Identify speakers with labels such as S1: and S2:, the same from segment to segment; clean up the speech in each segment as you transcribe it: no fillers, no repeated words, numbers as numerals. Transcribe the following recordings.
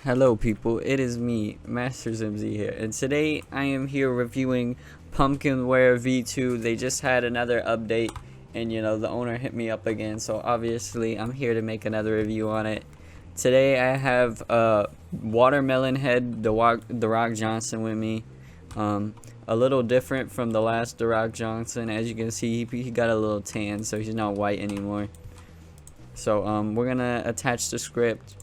S1: Hello people, it is me, Master Zimzy here, and today I am here reviewing PumpkinWare V2. They just had another update, and the owner hit me up again, so obviously I'm here to make another review on it. Today I have Watermelon Head, the Rock Johnson with me. A little different from the last The Rock Johnson. As you can see, he got a little tan, so he's not white anymore. So we're gonna attach the script.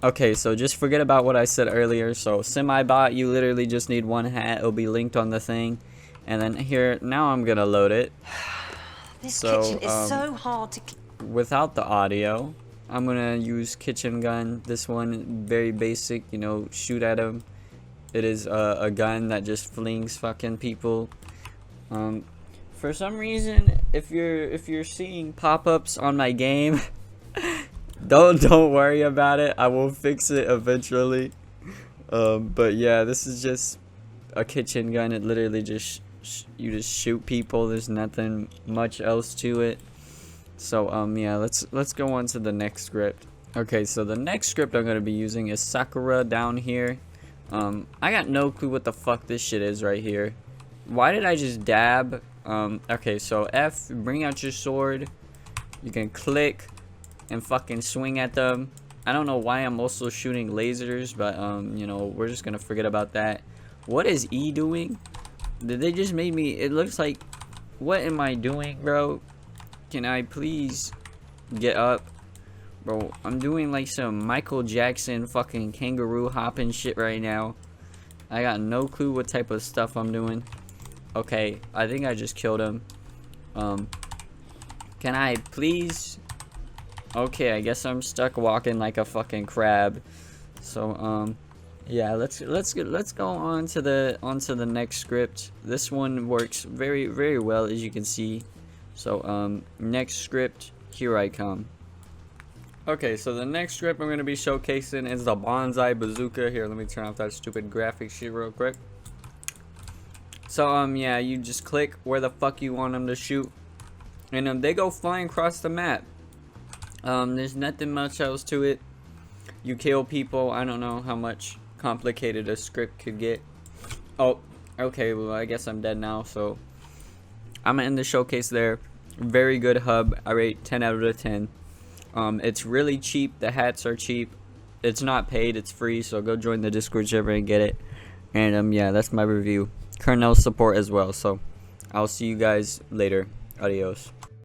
S1: Okay, so just forget about what I said earlier. So semi-bot, you literally just need one hat. It'll be linked on the thing. And then here, now I'm gonna load it.
S2: This kitchen is so hard to...
S1: Without the audio, I'm gonna use kitchen gun. This one, very basic, shoot at him. It is a gun that just flings fucking people. For some reason, if you're seeing pop-ups on my game, don't worry about it. I will fix it eventually. But yeah, this is just a kitchen gun. It literally just you just shoot people. There's nothing much else to it. So yeah, let's go on to the next script. Okay, so the next script I'm gonna be using is Sakura down here. I got no clue what the fuck this shit is right here. Why did I just dab? Okay, so F, bring out your sword. You can click and fucking swing at them. I don't know why I'm also shooting lasers, but we're just gonna forget about that. What is E doing? Did they just make me? It looks like, what am I doing, bro? Can I please get up, bro? I'm doing like some Michael Jackson fucking kangaroo hopping shit right now. I got no clue what type of stuff I'm doing. Okay, I think I just killed him. Can I please? Okay, I guess I'm stuck walking like a fucking crab. So yeah, let's go on to the next script. This one works very well, as you can see. So next script, here I come. Okay, so the next script I'm gonna be showcasing is the bonsai bazooka. Here, let me turn off that stupid graphic shit real quick. So yeah, you just click where the fuck you want them to shoot, and they go flying across the map. There's nothing much else to it. You kill people. I don't know how much complicated a script could get. Oh, okay, well, I guess I'm dead now, so I'm gonna end the showcase there. Very good hub. I rate 10 out of 10. It's really cheap. The hats are cheap. It's not paid. It's free, so go join the Discord server and get it. And yeah, that's my review. Kernel support as well, so I'll see you guys later. Adios.